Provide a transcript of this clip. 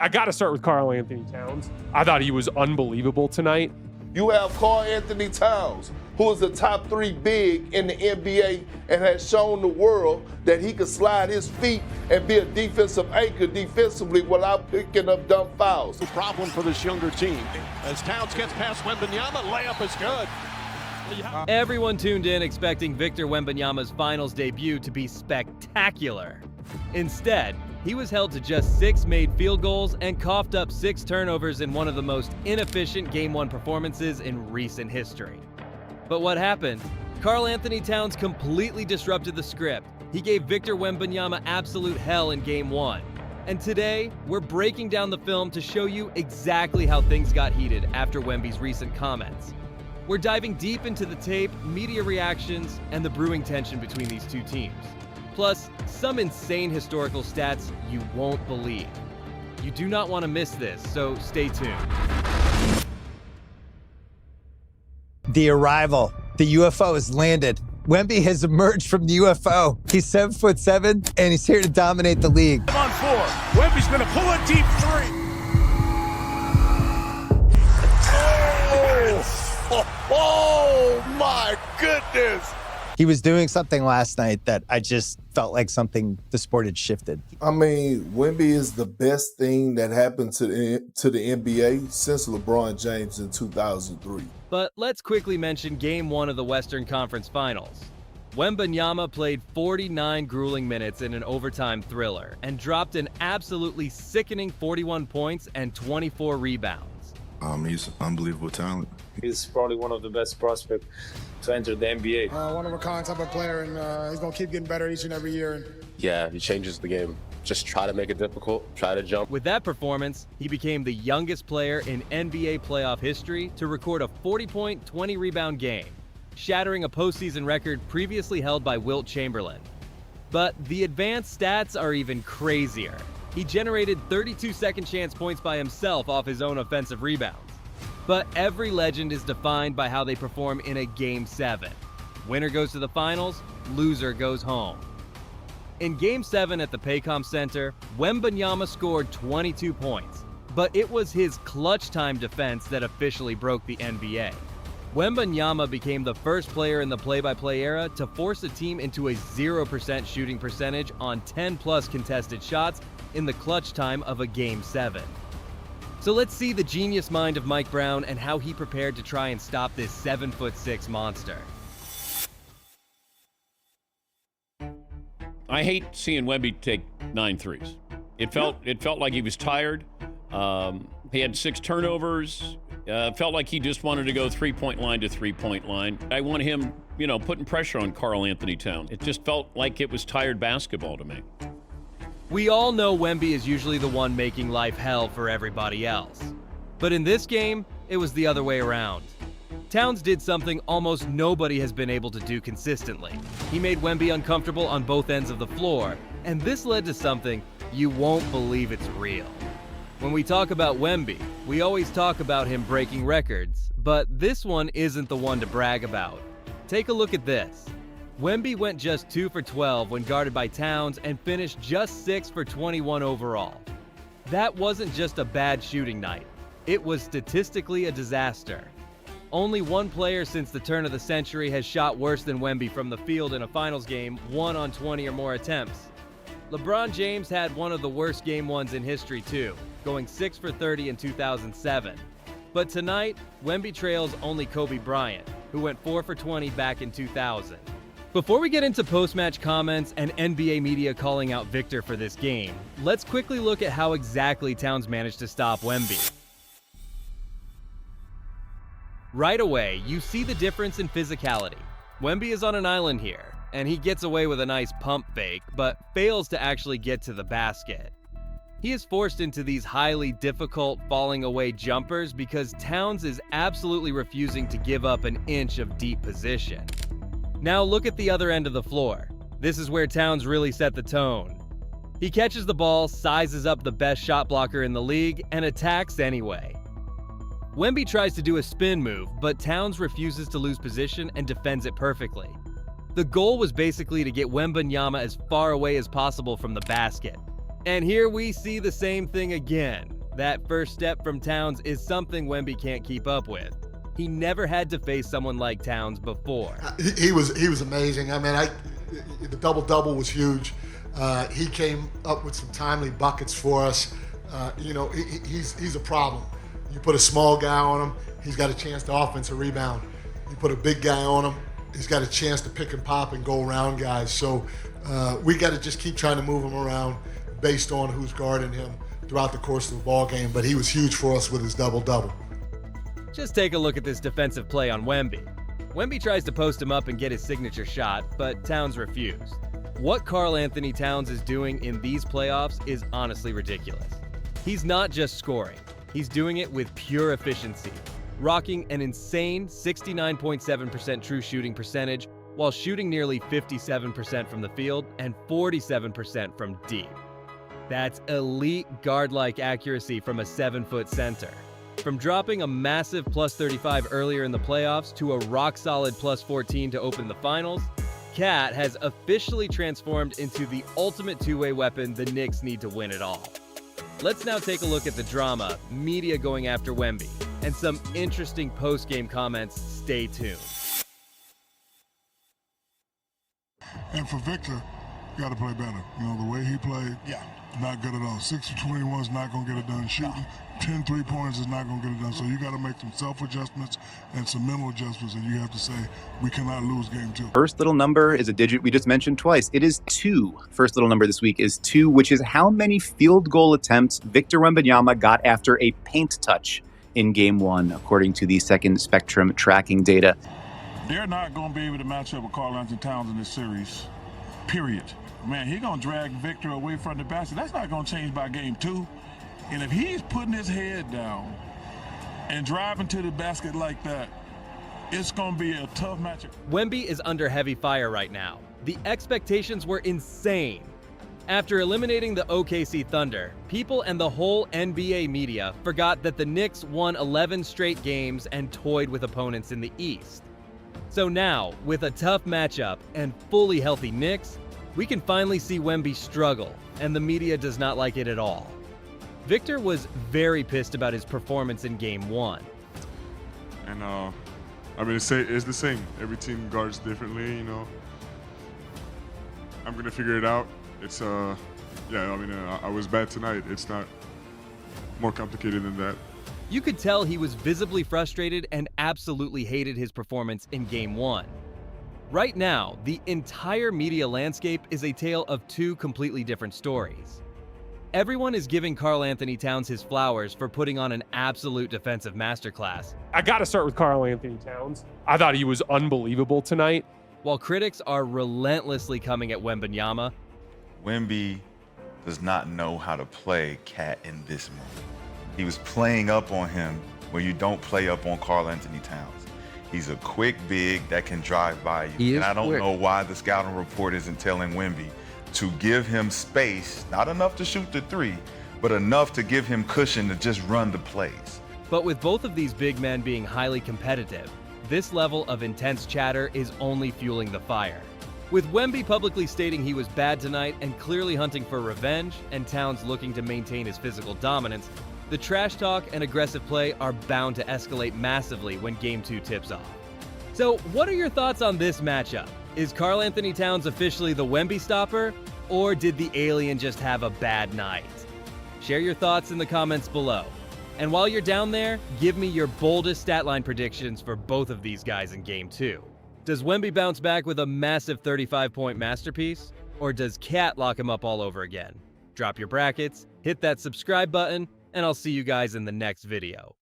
I got to start with Karl-Anthony Towns. I thought he was unbelievable tonight. You have Karl-Anthony Towns, who is the top 3 big in the NBA and has shown the world that he can slide his feet and be a defensive anchor defensively without picking up dumb fouls. Problem for this younger team. As Towns gets past Wembanyama, layup is good. Everyone tuned in expecting Victor Wembanyama's finals debut to be spectacular. Instead, he was held to just 6 made field goals and coughed up 6 turnovers in one of the most inefficient Game 1 performances in recent history. But what happened? Karl-Anthony Towns completely disrupted the script. He gave Victor Wembanyama absolute hell in Game 1. And today, we're breaking down the film to show you exactly how things got heated after Wemby's recent comments. We're diving deep into the tape, media reactions, and the brewing tension between these two teams. Plus, some insane historical stats you won't believe. You do not want to miss this, so stay tuned. The arrival. The UFO has landed. Wemby has emerged from the UFO. He's 7'7", and he's here to dominate the league. On 4. Wemby's going to pull a deep 3. Oh my goodness! He was doing something last night that I just felt like something the sport had shifted. I mean, Wemby is the best thing that happened to the NBA since LeBron James in 2003. But let's quickly mention Game 1 of the Western Conference Finals. Wembanyama played 49 grueling minutes in an overtime thriller and dropped an absolutely sickening 41 points and 24 rebounds. He's unbelievable talent. He's probably one of the best prospects to enter the NBA. One of a kind type of player, and he's going to keep getting better each and every year. Yeah, he changes the game. Just try to make it difficult, try to jump. With that performance, he became the youngest player in NBA playoff history to record a 40-point, 20-rebound game, shattering a postseason record previously held by Wilt Chamberlain. But the advanced stats are even crazier. He generated 32 second-chance points by himself off his own offensive rebounds. But every legend is defined by how they perform in a Game 7. Winner goes to the finals, loser goes home. In Game 7 at the Paycom Center, Wembanyama scored 22 points, but it was his clutch time defense that officially broke the NBA. Wembanyama became the first player in the play-by-play era to force a team into a 0% shooting percentage on 10-plus contested shots in the clutch time of a Game 7. So let's see the genius mind of Mike Brown and how he prepared to try and stop this 7'6" monster. I hate seeing Wemby take 9 threes. It felt like he was tired. He had 6 turnovers. Felt like he just wanted to go three-point line to three-point line. I want him, putting pressure on Karl-Anthony Towns. It just felt like it was tired basketball to me. We all know Wemby is usually the one making life hell for everybody else. But in this game, it was the other way around. Towns did something almost nobody has been able to do consistently. He made Wemby uncomfortable on both ends of the floor, and this led to something you won't believe it's real. When we talk about Wemby, we always talk about him breaking records, but this one isn't the one to brag about. Take a look at this. Wemby went just 2 for 12 when guarded by Towns and finished just 6 for 21 overall. That wasn't just a bad shooting night. It was statistically a disaster. Only one player since the turn of the century has shot worse than Wemby from the field in a finals game, 1 on 20 or more attempts. LeBron James had one of the worst Game 1s in history too, going 6 for 30 in 2007. But tonight, Wemby trails only Kobe Bryant, who went 4 for 20 back in 2000. Before we get into post-match comments and NBA media calling out Victor for this game, let's quickly look at how exactly Towns managed to stop Wemby. Right away, you see the difference in physicality. Wemby is on an island here, and he gets away with a nice pump fake, but fails to actually get to the basket. He is forced into these highly difficult falling away jumpers because Towns is absolutely refusing to give up an inch of deep position. Now look at the other end of the floor. This is where Towns really set the tone. He catches the ball, sizes up the best shot blocker in the league, and attacks anyway. Wemby tries to do a spin move, but Towns refuses to lose position and defends it perfectly. The goal was basically to get Wembanyama as far away as possible from the basket. And here we see the same thing again. That first step from Towns is something Wemby can't keep up with. He never had to face someone like Towns before. He was amazing. I mean, the double-double was huge. He came up with some timely buckets for us. He's a problem. You put a small guy on him, he's got a chance to offensive rebound. You put a big guy on him, he's got a chance to pick and pop and go around guys. So we got to just keep trying to move him around based on who's guarding him throughout the course of the ball game. But he was huge for us with his double-double. Just take a look at this defensive play on Wemby. Wemby tries to post him up and get his signature shot, but Towns refused. What Karl-Anthony Towns is doing in these playoffs is honestly ridiculous. He's not just scoring, he's doing it with pure efficiency, rocking an insane 69.7% true shooting percentage while shooting nearly 57% from the field and 47% from deep. That's elite guard-like accuracy from a 7-foot center. From dropping a massive plus 35 earlier in the playoffs to a rock-solid plus 14 to open the finals, Cat has officially transformed into the ultimate two-way weapon the Knicks need to win it all. Let's now take a look at the drama, media going after Wemby, and some interesting post-game comments. Stay tuned. And for Victor, you got to play better. The way he played, not good at all. 6 of 21 is not going to get it done. Shooting 10 3-pointers is not going to get it done. So you got to make some self-adjustments and some mental adjustments, and you have to say, we cannot lose game 2. First little number is a digit we just mentioned twice. It is 2. First little number this week is 2, which is how many field goal attempts Victor Wembanyama got after a paint touch in Game 1, according to the Second Spectrum tracking data. They're not going to be able to match up with karl-anthony Towns in this series, period. Man, he's going to drag Victor away from the basket. That's not going to change by Game 2. And if he's putting his head down and driving to the basket like that, it's going to be a tough matchup. Wemby is under heavy fire right now. The expectations were insane. After eliminating the OKC Thunder, people and the whole NBA media forgot that the Knicks won 11 straight games and toyed with opponents in the East. So now, with a tough matchup and fully healthy Knicks, we can finally see Wemby struggle, and the media does not like it at all. Victor was very pissed about his performance in Game 1. And it's the same. Every team guards differently, I'm gonna figure it out. It's I was bad tonight. It's not more complicated than that. You could tell he was visibly frustrated and absolutely hated his performance in Game 1. Right now, the entire media landscape is a tale of two completely different stories. Everyone is giving Karl-Anthony Towns his flowers for putting on an absolute defensive masterclass. I got to start with Karl-Anthony Towns. I thought he was unbelievable tonight. While critics are relentlessly coming at Wembanyama. Wemby does not know how to play Cat in this moment. He was playing up on him where you don't play up on Karl-Anthony Towns. He's a quick big that can drive by you. And I don't know why the scouting report isn't telling Wemby to give him space, not enough to shoot the 3, but enough to give him cushion to just run the plays. But with both of these big men being highly competitive, this level of intense chatter is only fueling the fire. With Wemby publicly stating he was bad tonight and clearly hunting for revenge, and Towns looking to maintain his physical dominance, the trash talk and aggressive play are bound to escalate massively when Game 2 tips off. So what are your thoughts on this matchup? Is Karl-Anthony Towns officially the Wemby stopper, or did the alien just have a bad night? Share your thoughts in the comments below. And while you're down there, give me your boldest stat line predictions for both of these guys in Game 2. Does Wemby bounce back with a massive 35-point masterpiece, or does Cat lock him up all over again? Drop your brackets, hit that subscribe button, and I'll see you guys in the next video.